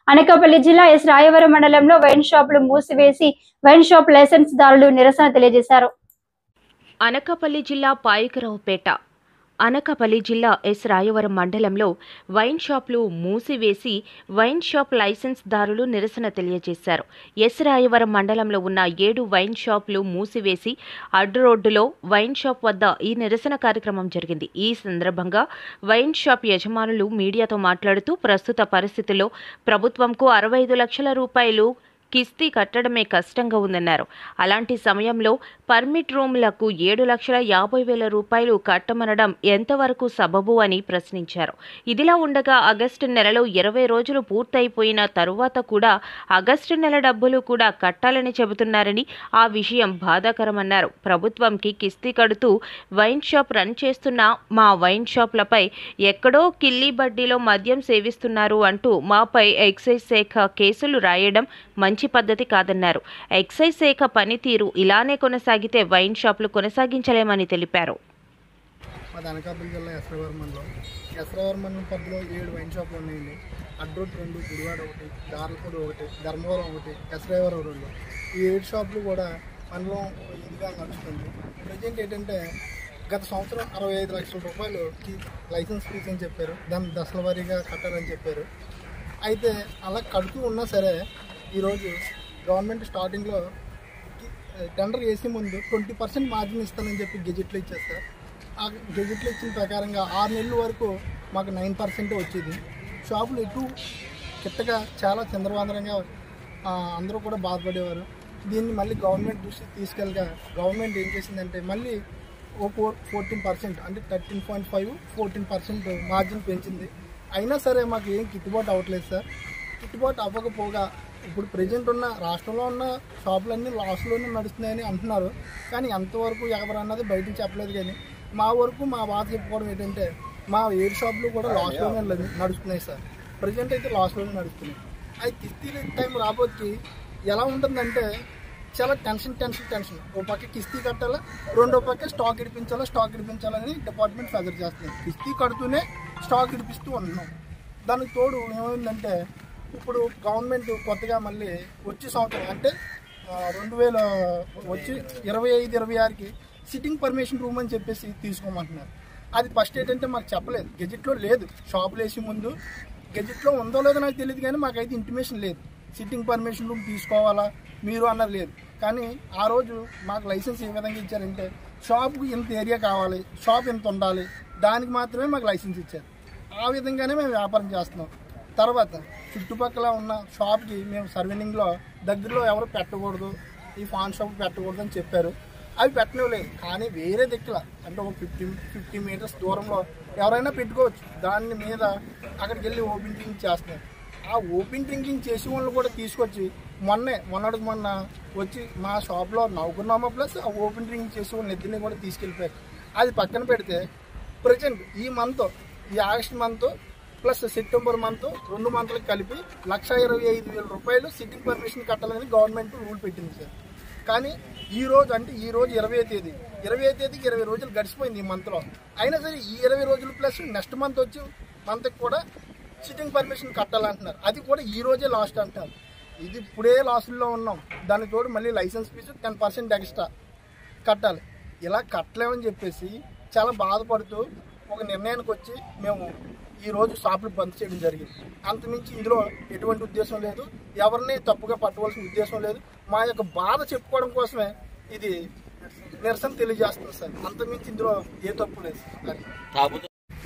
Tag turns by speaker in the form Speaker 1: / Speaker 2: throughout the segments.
Speaker 1: అనకాపల్లి జిల్లా ఎస్ రాయవరం మండలంలో వైన్ షాపులు మూసివేసి వైన్ షాప్ లైసెన్స్ దారులు నిరసన తెలియజేశారు.
Speaker 2: అనకాపల్లి జిల్లా పాయకరావుపేట అనకాపల్లి జిల్లా ఎస్ రాయవరం మండలంలో వైన్ షాపులు మూసివేసి వైన్ షాప్ లైసెన్స్ దారులు నిరసన తెలియజేశారు. ఎస్ రాయవరం మండలంలో ఉన్న 7 వైన్ షాపులు మూసివేసి అడ్డు రోడ్డులో వైన్ షాప్ వద్ద ఈ నిరసన కార్యక్రమం జరిగింది. ఈ సందర్భంగా వైన్ షాప్ యజమానులు మీడియాతో మాట్లాడుతూ ప్రస్తుత పరిస్థితుల్లో ప్రభుత్వంకు 65 లక్షల రూపాయలు కిస్తీ కట్టడమే కష్టంగా ఉందన్నారు. అలాంటి సమయంలో పర్మిట్ రూమ్లకు 7,50,000 రూపాయలు కట్టమనడం ఎంతవరకు సబబు అని ప్రశ్నించారు. ఇదిలా ఉండగా ఆగస్టు నెలలో 20 రోజులు పూర్తయిపోయిన తరువాత కూడా ఆగస్టు నెల డబ్బులు కూడా కట్టాలని చెబుతున్నారని, ఆ విషయం బాధాకరమన్నారు. ప్రభుత్వంకి కిస్తీ కడుతూ వైన్ షాప్ రన్ చేస్తున్న మా వైన్ షాప్లపై ఎక్కడో కిల్లీ బడ్డీలో మద్యం సేవిస్తున్నారు అంటూ మాపై ఎక్సైజ్ శాఖ కేసులు రాయడం మంచి పద్ధతి కాదన్నారు. ఎక్సైజ్ శాఖ పనితీరు ఇలానే కొనసాగితే వైన్ షాపులు కొనసాగించలేమని తెలిపారు.
Speaker 3: అనకాపల్లి జిల్లా ఎస్రావరం మండలం పరిధిలో 7 వైన్ షాపులు ఉన్నాయండి. అడ్రోడ్ 2, గుడివాడ 1, దార్లపూడి 1, ధర్మవరం 1, ఎస్రావరం 2. ఈ 7 షాపులు కూడా మండలం ఇదిగా నడుస్తుంది. ప్రజెంట్ ఏంటంటే గత సంవత్సరం 65 లక్షల రూపాయలు లైసెన్స్ ఫీజు అని చెప్పారు. దాన్ని దశల వారీగా కట్టాలని చెప్పారు. అయితే అలా కడుతూ ఉన్నా సరే ఈరోజు గవర్నమెంట్ స్టార్టింగ్లో టెండర్ వేసే ముందు 20% మార్జిన్ ఇస్తానని చెప్పి గెజెట్లో ఇచ్చేస్తారు. ఆ గెజెట్లో ఇచ్చిన ప్రకారంగా 6 నెలల వరకు మాకు 9% వచ్చేది. షాపులు ఎటు కిట్టగా చాలా చంద్రబాంధరంగా అందరూ కూడా బాధపడేవారు. దీన్ని మళ్ళీ గవర్నమెంట్ దృష్టికి తీసుకెళ్ళగా గవర్నమెంట్ ఏం చేసిందంటే మళ్ళీ 14% అంటే 13.5 14% మార్జిన్ పెంచింది. అయినా సరే మాకు ఏం గిట్టుబాటు అవ్వట్లేదు సార్. గిట్టుబాటు అవ్వకపోగా ఇప్పుడు ప్రజెంట్ ఉన్న రాష్ట్రంలో ఉన్న షాపులన్నీ లాస్లోనే నడుస్తున్నాయని అంటున్నారు. కానీ ఎంతవరకు ఎవరు అన్నది బయటకు చెప్పలేదు. కానీ మా వరకు మా బాధ చెప్పుకోవడం ఏంటంటే మా 7 షాపులు కూడా లాస్లోనే నడుస్తున్నాయి సార్. ప్రజెంట్ అయితే లాస్లోనే నడుస్తున్నాయి. అది కిస్తీ టైం రాబోతుకి ఎలా ఉంటుందంటే చాలా టెన్షన్. ఓ పక్క కిస్తీ కట్టాలా, రెండో పక్క స్టాక్ ఇడిపించాలని డిపార్ట్మెంట్ ఫెదర్ చేస్తున్నాయి. కిస్తీ కడుతూనే స్టాక్ ఇడిపిస్తూ ఉంటున్నాం. దానికి తోడు ఏమైందంటే ఇప్పుడు గవర్నమెంట్ కొత్తగా మళ్ళీ వచ్చే సంవత్సరం అంటే 2025-26కి సిట్టింగ్ పర్మిషన్ రూమ్ అని చెప్పేసి తీసుకోమంటున్నారు. అది ఫస్ట్ ఏంటంటే మాకు చెప్పలేదు, గెజెట్లో లేదు. షాపులు వేసే ముందు గెజెట్లో ఉందో లేదో నాకు తెలియదు, కానీ మాకైతే ఇంటిమేషన్ లేదు. సిట్టింగ్ పర్మిషన్ రూమ్ తీసుకోవాలా మీరు అన్నది లేదు. కానీ ఆ రోజు మాకు లైసెన్స్ ఏ విధంగా ఇచ్చారంటే షాప్కి ఇంత ఏరియా కావాలి, షాప్ ఇంత ఉండాలి, దానికి మాత్రమే మాకు లైసెన్స్ ఇచ్చారు. ఆ విధంగానే మేము వ్యాపారం చేస్తున్నాం. తర్వాత చుట్టుపక్కల ఉన్న షాప్కి మేము సర్వీనింగ్లో దగ్గరలో ఎవరు పెట్టకూడదు, ఈ పాన్ షాప్ పెట్టకూడదు అని చెప్పారు. అవి పెట్టనివ్వలేదు. కానీ వేరే దిక్కుల అంటే ఒక 50 మీటర్స్ దూరంలో ఎవరైనా పెట్టుకోవచ్చు. దాని మీద అక్కడికి వెళ్ళి ఓపెన్ డ్రింకింగ్ చేస్తున్నారు. ఆ ఓపెన్ డ్రింకింగ్ చేసే వాళ్ళు కూడా తీసుకొచ్చి మొన్న వచ్చి మా షాప్లో నవ్వుకున్నామా, ప్లస్ ఆ ఓపెన్ డ్రింకింగ్ చేసే వాళ్ళని ఇద్దరిని కూడా తీసుకెళ్ళిపోయారు. అది పక్కన పెడితే ప్రజెంట్ ఈ August month plus September month 2 మంత్లకు కలిపి 1,25,000 రూపాయలు సిట్టింగ్ పర్మిషన్ కట్టాలని గవర్నమెంట్ రూల్ పెట్టింది సార్. కానీ ఈ రోజు 20వ తేదీకి 20 రోజులు గడిచిపోయింది ఈ మంత్లో. అయినా సరే ఈ 20 రోజులు ప్లస్ నెక్స్ట్ మంత్కి కూడా సిట్టింగ్ పర్మిషన్ కట్టాలంటున్నారు. అది కూడా ఈ రోజే లాస్ట్ అంటున్నారు. ఇది ఇప్పుడే లాస్ట్లో ఉన్నాం. దానికి తోడు మళ్ళీ లైసెన్స్ ఫీజు 10% ఎక్స్ట్రా కట్టాలి. ఇలా కట్టలేమని చెప్పేసి చాలా బాధపడుతూ ఒక నిర్ణయానికి వచ్చి మేము ఈరోజు షాపులు బంద్ చేయడం జరిగింది. అంతమించి ఇందులో ఎటువంటి ఉద్దేశం లేదు, ఎవరిని తప్పుగా పట్టవలసిన ఉద్దేశం లేదు. మా యొక్క బాధ చెప్పుకోవడం కోసమే ఇది నిరసన తెలియజేస్తుంది సార్. అంతమించి ఇందులో ఏ తప్పు లేదు.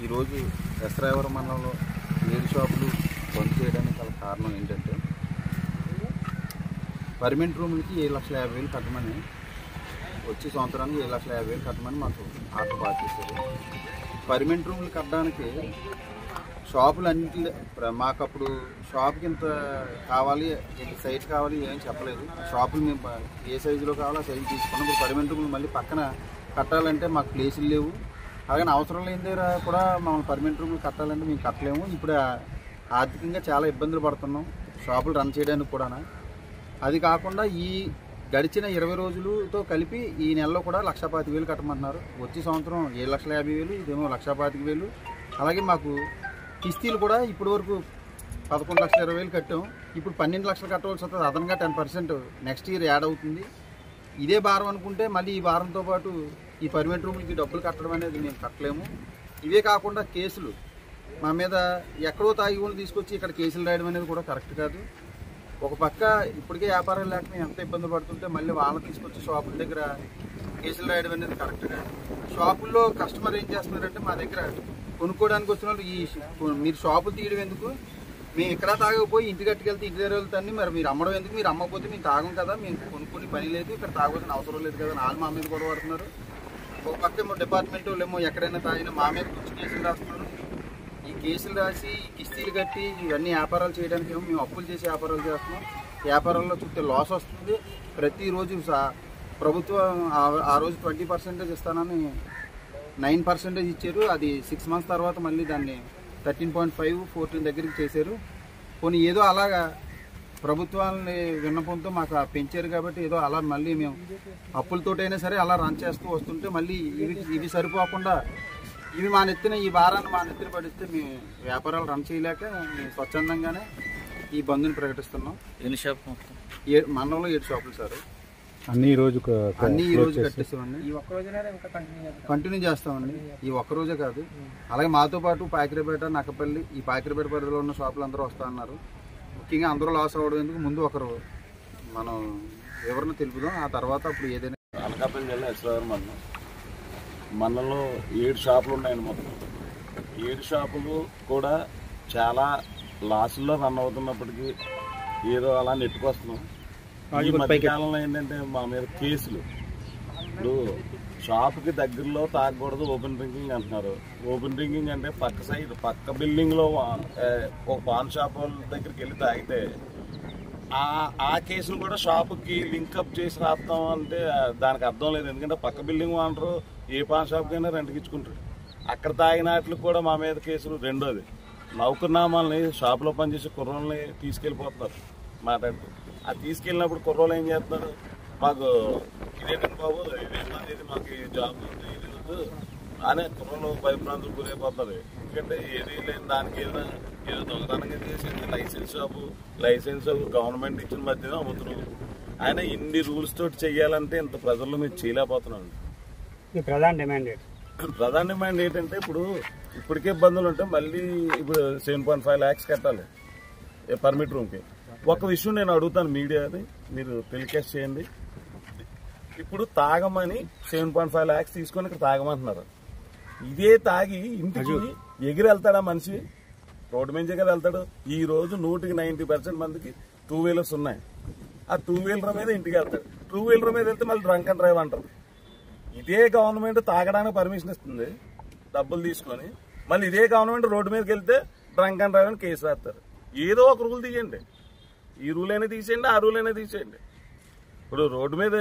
Speaker 4: ఈరోజు ఎస్రాయవరం మండలంలో 7 షాపులు బంద్ చేయడానికి గల కారణం ఏంటంటే పర్మిట్ రూములకి 7,50,000 కట్టమని, వచ్చే సంవత్సరానికి 7,50,000 కట్టమని మాకు ఆర్డర్ పాస్ చేశారు. పర్మిట్ రూములు కట్టడానికి షాపులు అన్నింటి మాకు అప్పుడు షాప్కి ఇంత కావాలి, ఇంత సైజ్ కావాలి ఏం చెప్పలేదు. షాపులు మేము ఏ సైజులో కావాలో ఆ సైజు తీసుకున్నాం. ఇప్పుడు పర్మిట్ రూములు మళ్ళీ పక్కన కట్టాలంటే మాకు ప్లేసులు లేవు. అలాగే అవసరం లేని దగ్గర కూడా మమ్మల్ని పర్మిట్ రూములు కట్టాలంటే మేము కట్టలేము. ఇప్పుడు ఆర్థికంగా చాలా ఇబ్బందులు పడుతున్నాం షాపులు రన్ చేయడానికి కూడా. అది కాకుండా ఈ గడిచిన 20 రోజులతో కలిపి ఈ నెలలో కూడా 1,25,000 కట్టమంటున్నారు. వచ్చే సంవత్సరం 7,50,000, ఇదేమో 1,25,000. అలాగే మాకు కిస్తీలు కూడా ఇప్పటి వరకు 11,20,000 కట్టాం. ఇప్పుడు 12 లక్షలు కట్టవలసి వస్తుంది. అదనంగా 10% నెక్స్ట్ ఇయర్ యాడ్ అవుతుంది. ఇదే భారం అనుకుంటే మళ్ళీ ఈ భారంతో పాటు ఈ పర్మనెంట్ రూమ్లకి డబ్బులు కట్టడం అనేది మేము కట్టలేము. ఇవే కాకుండా కేసులు మా మీద ఎక్కడో తాగి కూడా తీసుకొచ్చి ఇక్కడ కేసులు రాయడం అనేది కూడా కరెక్ట్ కాదు. ఒక పక్క ఇప్పటికే వ్యాపారాలు లేక మేము ఎంత ఇబ్బంది పడుతుంటే మళ్ళీ వాళ్ళని తీసుకొచ్చి షాపుల దగ్గర కేసులు రాయడం అనేది కరెక్ట్ కాదు. షాపుల్లో కస్టమర్ ఏం చేస్తున్నారంటే మా దగ్గర కొనుక్కోవడానికి వచ్చిన వాళ్ళు మీరు షాపులు తీయడం ఎందుకు, మేము ఇక్కడ తాగకపోయి ఇంటికి కట్టుకెళ్తే ఇంటి దగ్గర వెళ్తాన్ని, మరి మీరు అమ్మడం ఎందుకు, మీరు అమ్మకపోతే మేము తాగం కదా, మేము కొనుక్కుని పని లేదు, ఇక్కడ తాగవలసిన అవసరం లేదు కదా, వాళ్ళు మా మీద కూడా పడుతున్నారు. ఒక పక్క ఏమో డిపార్ట్మెంట్ వాళ్ళు ఏమో ఎక్కడైనా తాగినా మా మీద వచ్చి కేసులు రాస్తున్నారు. ఈ కేసులు రాసి కిస్తీలు కట్టి ఇవన్నీ వ్యాపారాలు చేయడానికి ఏమో మేము అప్పులు చేసి వ్యాపారాలు చేస్తున్నాం. వ్యాపారాల్లో చుట్టూ లాస్ వస్తుంది. ప్రతిరోజు ప్రభుత్వం ఆ రోజు 20% ఇస్తానని 9% ఇచ్చారు. అది 6 months తర్వాత మళ్ళీ దాన్ని 13.5, 14 దగ్గరికి చేశారు. పోనీ ఏదో అలాగా ప్రభుత్వాలని విన్నపంతో మాకు పెంచారు కాబట్టి ఏదో అలా మళ్ళీ మేము అప్పులతోటైనా సరే అలా రన్ చేస్తూ వస్తుంటే మళ్ళీ ఇవి సరిపోకుండా ఇవి మా నెత్తిన ఈ భారాన్ని మా నెత్తిన పడిస్తే మేము వ్యాపారాలు రన్ చేయలేక మేము స్వచ్ఛందంగానే ఈ బంద్ని ప్రకటిస్తున్నాం.
Speaker 5: ఎన్ని షాప్
Speaker 4: మండలంలో 7 షాపులు సార్.
Speaker 5: అన్ని ఈ రోజు
Speaker 4: కట్టేస్తామండి. కంటిన్యూ చేస్తామండి. ఈ ఒక్కరోజే కాదు, అలాగే మాతో పాటు పాకిరిపేట, నక్కపల్లి, ఈ పాకిరిపేట పరిధిలో ఉన్న షాపులు అందరూ వస్తా అన్నారు. ముఖ్యంగా అందరూ లాస్ అవ్వడం ఎందుకు, ముందు ఒకరు మనం వివరణ తెలుపుదాం, ఆ తర్వాత అప్పుడు ఏదైనా.
Speaker 6: అనకాపల్లి జిల్లా ఎస్ఆర్ మండలంలో 7 షాపులు ఉన్నాయండి. మొత్తం 7 షాపులు కూడా చాలా లాసుల్లో రన్ అవుతున్నప్పటికీ ఏదో అలా నెట్టుకొస్తున్నాం. ఈ మధ్యకాలంలో ఏంటంటే మా మీద కేసులు. ఇప్పుడు షాప్కి దగ్గరలో తాగకూడదు, ఓపెన్ డ్రింకింగ్ అంటున్నారు. ఓపెన్ డ్రింకింగ్ అంటే పక్క బిల్డింగ్లో ఒక పాన్ షాప్ దగ్గరికి వెళ్ళి తాగితే ఆ కేసును కూడా షాపుకి లింకప్ చేసి రాస్తాం అంటే దానికి అర్థం లేదు. ఎందుకంటే పక్క బిల్డింగ్ అంటారు, ఏ పాన్ షాప్కైనా రెంట్కి ఇచ్చుకుంటారు. అక్కడ తాగినట్లు కూడా మా మీద కేసులు. రెండోది, నౌకర్నామాలని షాపులో పనిచేసే కుర్రోళ్ళని తీసుకెళ్ళిపోతున్నారు మాట్లాడుతూ. అది తీసుకెళ్ళినప్పుడు కుర్రోళ్ళు ఏం చేస్తున్నారు, మాకు ఇదేంటండి బాబు, ఇదేంటి మాకు జాబ్ ఇది అనే కుర్రోళ్ళు భయభ్రాంతులు గురైపోతున్నారు. ఎందుకంటే ఏది లేని దానికి ఏదో దొంగతనంగా చేసి లైసెన్స్ గవర్నమెంట్ ఇచ్చిన మధ్యన అమ్ముతున్నాం. ఆయన ఇన్ని రూల్స్ తోటి చెయ్యాలంటే ఇంత ప్రజల్లో మీరు చేయలేకపోతున్నాం. ప్రధాన డిమాండ్ ఏంటంటే ఇప్పటికే ఇబ్బందులు ఉంటే మళ్ళీ ఇప్పుడు 7.5 lakhs కట్టాలి పర్మిట్ రూమ్కి. ఒక విషయం నేను అడుగుతాను, మీడియాని మీరు టెలికాస్ట్ చేయండి. ఇప్పుడు తాగమని 7.5 lakhs తీసుకొని ఇక్కడ తాగమంటున్నారు. ఇదే తాగి ఇంటికి ఎగిరి వెళ్తాడా మనిషి? రోడ్డు మీద కదా వెళ్తాడు. ఈ రోజు 100% మందికి 2 wheelers ఉన్నాయి. ఆ 2 wheeler మీద ఇంటికి వెళ్తాడు. 2 wheeler మీద వెళ్తే మళ్ళీ డ్రంక్ అండ్ డ్రైవ్ అంటారు. ఇదే గవర్నమెంట్ తాగడానికి పర్మిషన్ ఇస్తుంది డబ్బులు తీసుకొని, మళ్ళీ ఇదే గవర్నమెంట్ రోడ్డు మీదకి వెళ్తే డ్రంక్ అండ్ డ్రైవ్ అని కేసు వేస్తారు. ఏదో ఒక రూల్ తీయండి, ఈ రూల్ అయినా తీసేయండి, ఆ రూల్ అయినా తీసేయండి. ఇప్పుడు రోడ్డు మీద